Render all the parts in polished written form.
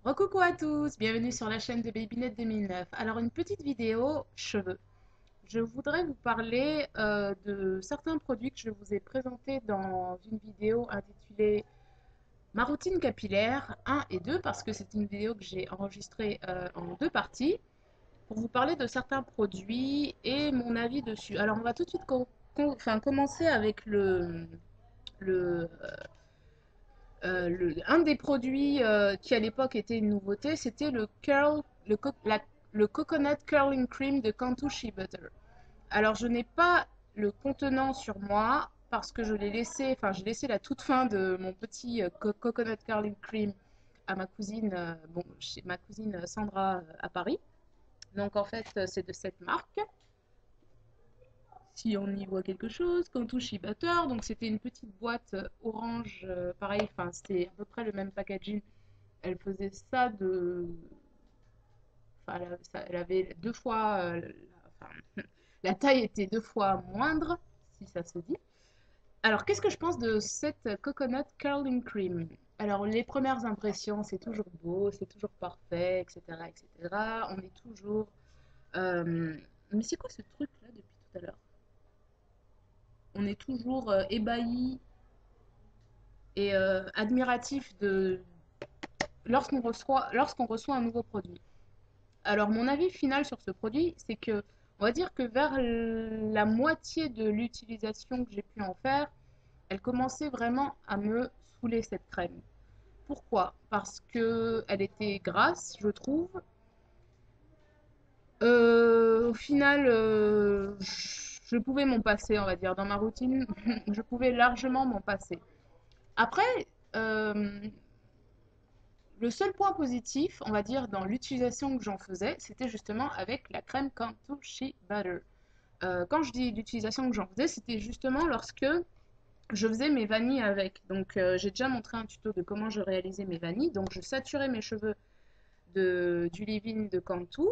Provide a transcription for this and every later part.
Recoucou à tous, bienvenue sur la chaîne de Babynet 2009. Alors une petite vidéo cheveux. Je voudrais vous parler de certains produits que je vous ai présentés dans une vidéo intitulée Ma routine capillaire 1 et 2 parce que c'est une vidéo que j'ai enregistrée en deux parties pour vous parler de certains produits et mon avis dessus. Alors on va tout de suite commencer avec le, un des produits qui à l'époque était une nouveauté, c'était le Coconut Curling Cream de Cantu Shea Butter. Alors je n'ai pas le contenant sur moi parce que je l'ai laissé, enfin j'ai laissé la toute fin de mon petit Coconut Curling Cream à ma cousine, bon, chez ma cousine Sandra à Paris. Donc en fait c'est de cette marque. Si on y voit quelque chose, Cantu Shea Butter, donc c'était une petite boîte orange, pareil, enfin c'était à peu près le même packaging. Elle faisait ça de. Enfin, elle avait deux fois. Enfin, la taille était deux fois moindre, si ça se dit. Alors, qu'est-ce que je pense de cette Coconut Curling Cream? Alors, les premières impressions, c'est toujours beau, c'est toujours parfait, etc., etc. On est toujours. Mais c'est quoi ce truc-là depuis tout à l'heure? On est toujours ébahi et admiratif de lorsqu'on reçoit un nouveau produit. Alors, mon avis final sur ce produit, c'est que, on va dire que vers la moitié de l'utilisation que j'ai pu en faire, elle commençait vraiment à me saouler cette crème. Pourquoi? Parce que elle était grasse, je trouve. Au final, je pouvais m'en passer, on va dire, dans ma routine, je pouvais largement m'en passer. Après, euh, le seul point positif, on va dire, dans l'utilisation que j'en faisais, c'était justement avec la crème Cantu Shea Butter. Quand je dis l'utilisation que j'en faisais, c'était justement lorsque je faisais mes vanilles avec. Donc, j'ai déjà montré un tuto de comment je réalisais mes vanilles. Donc, je saturais mes cheveux du leave-in de Cantu.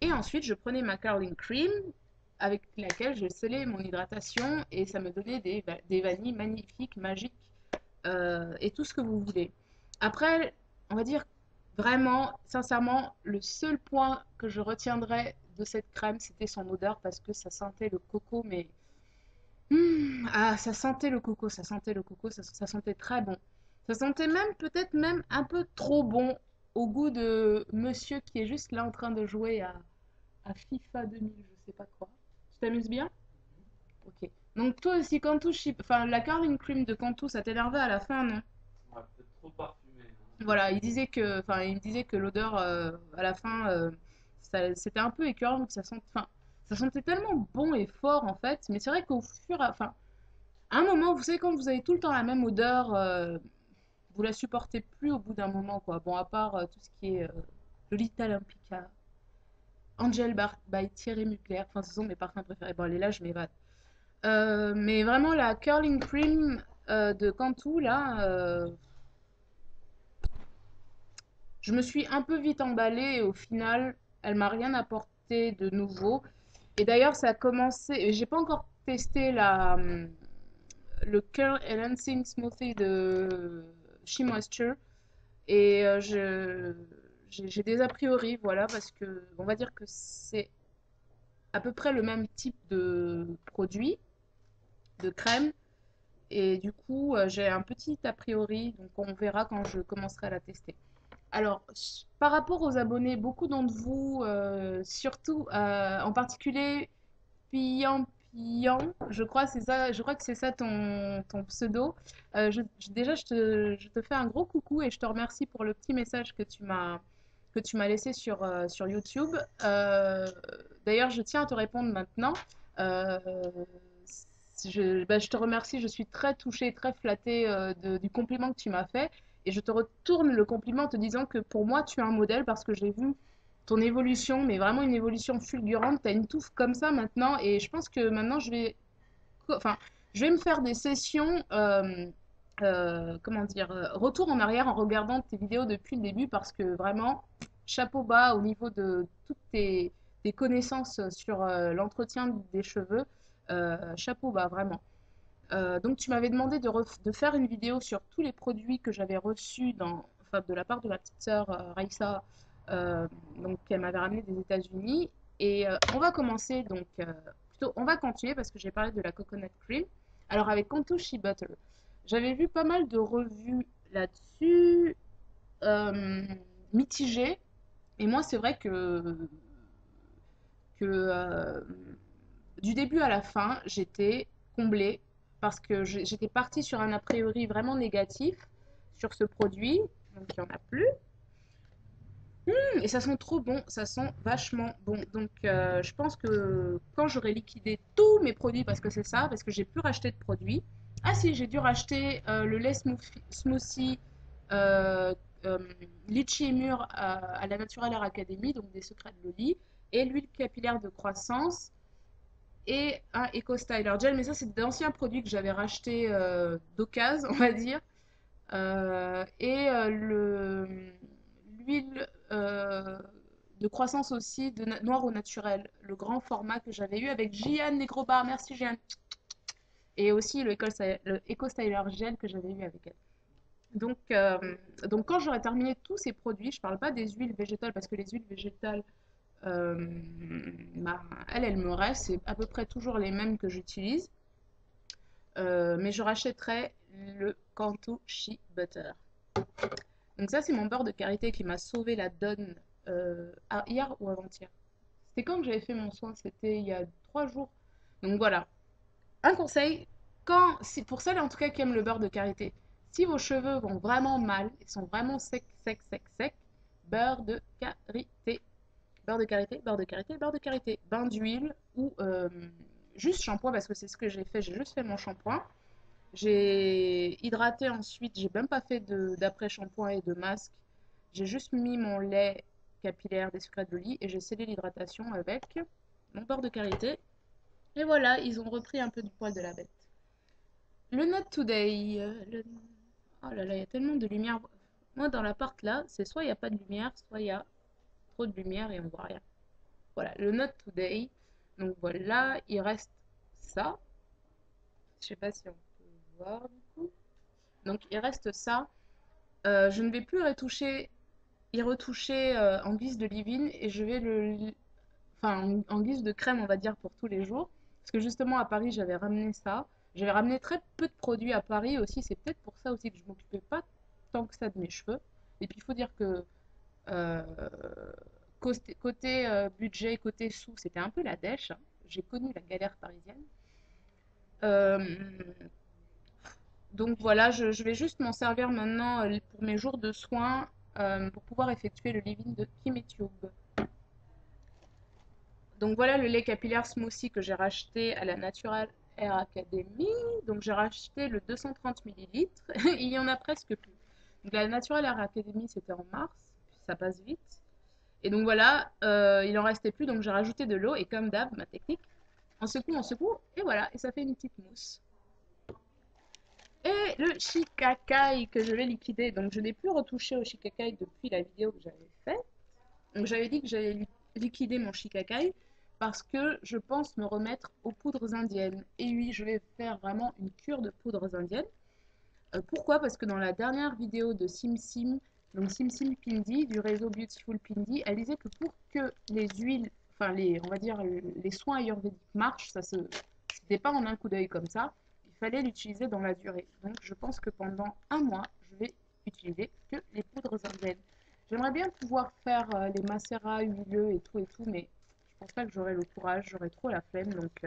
Et ensuite, je prenais ma curling cream avec laquelle je scellais mon hydratation et ça me donnait des vanilles magnifiques, magiques et tout ce que vous voulez. Après, on va dire vraiment, sincèrement, le seul point que je retiendrai de cette crème, c'était son odeur parce que ça sentait le coco, mais ça sentait le coco, ça sentait le coco, ça sentait très bon. Ça sentait même peut-être même un peu trop bon au goût de monsieur qui est juste là en train de jouer à FIFA 2000, je sais pas quoi. Tu t'amuses bien? Ok. Donc toi aussi, Cantu, enfin la curling cream de Cantu, ça t'énervait à la fin, non? Ouais, peut-être trop parfumé, hein. Voilà, il disait que l'odeur à la fin, c'était un peu écœurant, que enfin, ça sentait tellement bon et fort en fait. Mais c'est vrai enfin, à un moment, vous savez quand vous avez tout le temps la même odeur, vous la supportez plus au bout d'un moment quoi. Bon, à part tout ce qui est Lolita Olympica, Angel Bar by Thierry Mugler, enfin ce sont mes parfums préférés. Bon, allez là, je m'évade. Mais vraiment la curling cream de Cantu là. Je me suis un peu vite emballée et au final, elle m'a rien apporté de nouveau. Et d'ailleurs, ça a commencé. J'ai pas encore testé le Curl Enhancing Smoothie de She Moisture. Et j'ai des a priori, voilà, parce que on va dire que c'est à peu près le même type de produit, de crème. Et du coup, j'ai un petit a priori, donc on verra quand je commencerai à la tester. Alors, par rapport aux abonnés, beaucoup d'entre vous, surtout en particulier Pian Pian, je crois, c'est ça, je crois que c'est ça ton pseudo. Déjà, je te fais un gros coucou et je te remercie pour le petit message que tu m'as laissé sur YouTube. D'ailleurs, je tiens à te répondre maintenant. Euh, je te remercie, je suis très touchée, très flattée du compliment que tu m'as fait. Et je te retourne le compliment en te disant que pour moi, tu es un modèle parce que j'ai vu ton évolution, mais vraiment une évolution fulgurante. Tu as une touffe comme ça maintenant. Et je pense que maintenant, enfin, je vais me faire des sessions, comment dire, retour en arrière en regardant tes vidéos depuis le début parce que vraiment, chapeau bas au niveau de toutes tes connaissances sur l'entretien des cheveux. Chapeau bas, vraiment. Donc, tu m'avais demandé de faire une vidéo sur tous les produits que j'avais reçus enfin de la part de ma petite sœur Raissa, donc elle m'avait ramené des États-Unis. Et on va commencer donc plutôt, on va continuer parce que j'ai parlé de la coconut cream. Alors avec Kanto Shea Butter, j'avais vu pas mal de revues là-dessus, euh, mitigées. Et moi, c'est vrai que du début à la fin, j'étais comblée parce que j'étais partie sur un a priori vraiment négatif sur ce produit. Donc, il n'y en a plus. Et ça sent trop bon, ça sent vachement bon. Donc, je pense que quand j'aurai liquidé tous mes produits, parce que c'est ça, parce que j'ai plus racheté de produits. Ah si, j'ai dû racheter le lait smoothie euh, euh, litchi et mûr à la Natural Hair Academy, donc des secrets de Loli, et l'huile capillaire de croissance et un Eco Styler Gel. Mais ça, c'est d'anciens produits que j'avais rachetés d'occasion, on va dire. Et l'huile de croissance aussi de noir au naturel, le grand format que j'avais eu avec Gianne Negrobar. Merci Gianne. Et aussi le Eco Styler Gel que j'avais eu avec elle. Donc, donc quand j'aurai terminé tous ces produits, je ne parle pas des huiles végétales parce que les huiles végétales, euh, bah, elles me restent. C'est à peu près toujours les mêmes que j'utilise. Mais je rachèterai le Cantu Shea Butter. Donc ça, c'est mon beurre de karité qui m'a sauvé la donne hier ou avant-hier. C'était quand que j'avais fait mon soin? C'était il y a 3 jours. Donc voilà, un conseil, pour celles en tout cas qui aiment le beurre de karité, si vos cheveux vont vraiment mal, ils sont vraiment secs, secs, secs, secs, beurre de karité. Beurre de karité, beurre de karité, beurre de karité. Bain d'huile ou juste shampoing parce que c'est ce que j'ai fait. J'ai juste fait mon shampoing. J'ai hydraté ensuite, j'ai même pas fait d'après-shampoing et de masque. J'ai juste mis mon lait capillaire des secrets de lit et j'ai scellé l'hydratation avec mon beurre de karité. Et voilà, ils ont repris un peu du poil de la bête. Le Not Today. Oh là là, il y a tellement de lumière. Moi, dans l'appart là, c'est soit il n'y a pas de lumière, soit il y a trop de lumière et on voit rien. Voilà, le Not Today. Donc voilà, il reste ça. Je sais pas si on peut voir du coup. Donc il reste ça. Je ne vais plus y retoucher en guise de leave-in et je vais enfin en guise de crème on va dire pour tous les jours. Parce que justement à Paris j'avais ramené ça. J'avais ramené très peu de produits à Paris aussi. C'est peut-être pour ça aussi que je m'occupais pas tant que ça de mes cheveux. Et puis il faut dire que euh, côté budget, côté sous, c'était un peu la dèche, hein. J'ai connu la galère parisienne. Euh, Donc voilà, je vais juste m'en servir maintenant pour mes jours de soins pour pouvoir effectuer le leave-in de Kimetube. Donc voilà le lait capillaire smoothie que j'ai racheté à la Natural Hair Academy. Donc j'ai racheté le 230 millilitres. Il y en a presque plus. Donc la Natural Hair Academy c'était en mars, ça passe vite. Et donc voilà, il en restait plus, donc j'ai rajouté de l'eau et comme d'hab, ma technique, on secoue, et voilà, et ça fait une petite mousse. Et le shikakai que je vais liquider. Donc, je n'ai plus retouché au shikakai depuis la vidéo que j'avais faite. Donc, j'avais dit que j'allais liquider mon shikakai parce que je pense me remettre aux poudres indiennes. Et oui, je vais faire vraiment une cure de poudres indiennes. Pourquoi? Parce que dans la dernière vidéo de SimSim, donc SimSim Pindi, du réseau Beautiful Pindi, elle disait que pour que les huiles, enfin on va dire les soins ayurvédiques marchent, c'était pas en un coup d'œil comme ça, il fallait l'utiliser dans la durée. Donc je pense que pendant un mois, je vais utiliser que les poudres indiennes. J'aimerais bien pouvoir faire les macérats huileux et tout, mais je pense pas que j'aurai le courage, j'aurai trop la flemme, donc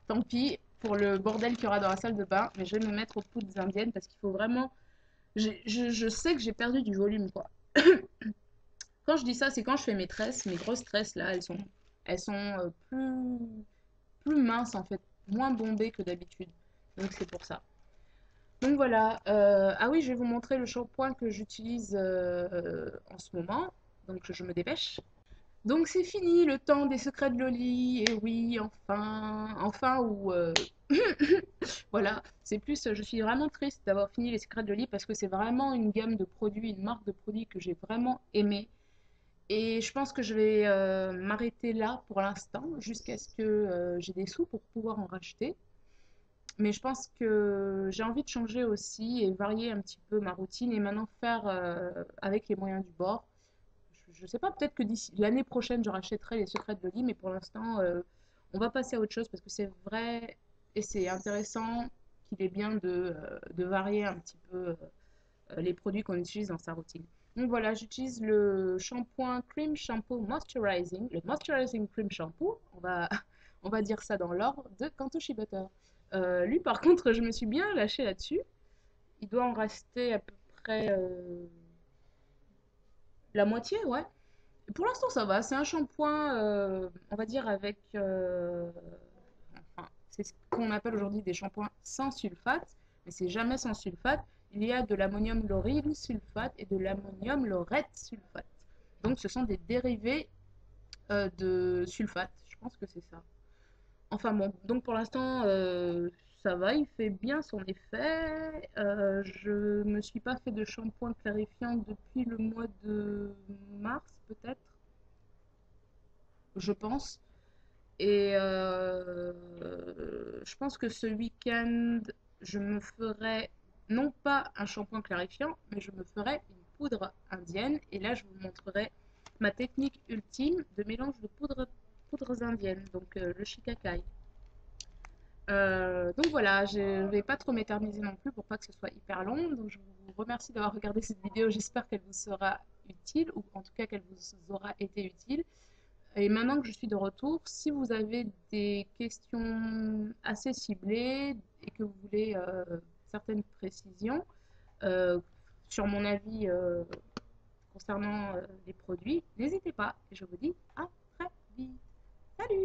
tant pis pour le bordel qu'il y aura dans la salle de bain, mais je vais me mettre aux poudres indiennes parce qu'il faut vraiment. Je sais que j'ai perdu du volume, quoi. Quand je dis ça, c'est quand je fais mes tresses, mes grosses tresses là, elles sont plus minces en fait, moins bombées que d'habitude. Donc c'est pour ça. Donc voilà. Ah oui, je vais vous montrer le shampoing que j'utilise en ce moment. Donc je me dépêche. Donc c'est fini le temps des secrets de Loli. Et oui, enfin, enfin ou voilà, c'est plus, je suis vraiment triste d'avoir fini les secrets de Loli parce que c'est vraiment une gamme de produits, une marque de produits que j'ai vraiment aimé. Et je pense que je vais m'arrêter là pour l'instant jusqu'à ce que j'ai des sous pour pouvoir en racheter. Mais je pense que j'ai envie de changer aussi et varier un petit peu ma routine et maintenant faire avec les moyens du bord. Je ne sais pas, peut-être que d'ici l'année prochaine, je rachèterai les secrets de Loli, mais pour l'instant, on va passer à autre chose parce que c'est vrai et c'est intéressant qu'il est bien de varier un petit peu les produits qu'on utilise dans sa routine. Donc voilà, j'utilise le shampoing Cream Shampoo Moisturizing, le Moisturizing Cream Shampoo, on va dire ça dans l'ordre, de Kantoshi Butter. Lui, par contre, je me suis bien lâchée là-dessus. Il doit en rester à peu près la moitié, ouais. Pour l'instant, ça va. C'est un shampoing, on va dire, avec... enfin, c'est ce qu'on appelle aujourd'hui des shampoings sans sulfate, mais c'est jamais sans sulfate. Il y a de l'ammonium lauryl sulfate et de l'ammonium laureth sulfate. Donc, ce sont des dérivés de sulfate. Je pense que c'est ça. Enfin bon, donc pour l'instant, ça va, il fait bien son effet. Je me suis pas fait de shampoing clarifiant depuis le mois de mars, peut-être, je pense. Et je pense que ce week-end, je me ferai non pas un shampoing clarifiant, mais je me ferai une poudre indienne. Et là, je vous montrerai ma technique ultime de mélange de poudres indiennes, donc le shikakai. Donc voilà, je ne vais pas trop m'éterniser non plus pour pas que ce soit hyper long. Donc je vous remercie d'avoir regardé cette vidéo. J'espère qu'elle vous sera utile ou en tout cas qu'elle vous aura été utile. Et maintenant que je suis de retour, si vous avez des questions assez ciblées et que vous voulez certaines précisions euh, sur mon avis concernant les produits, n'hésitez pas. Et je vous dis à très vite. Salut!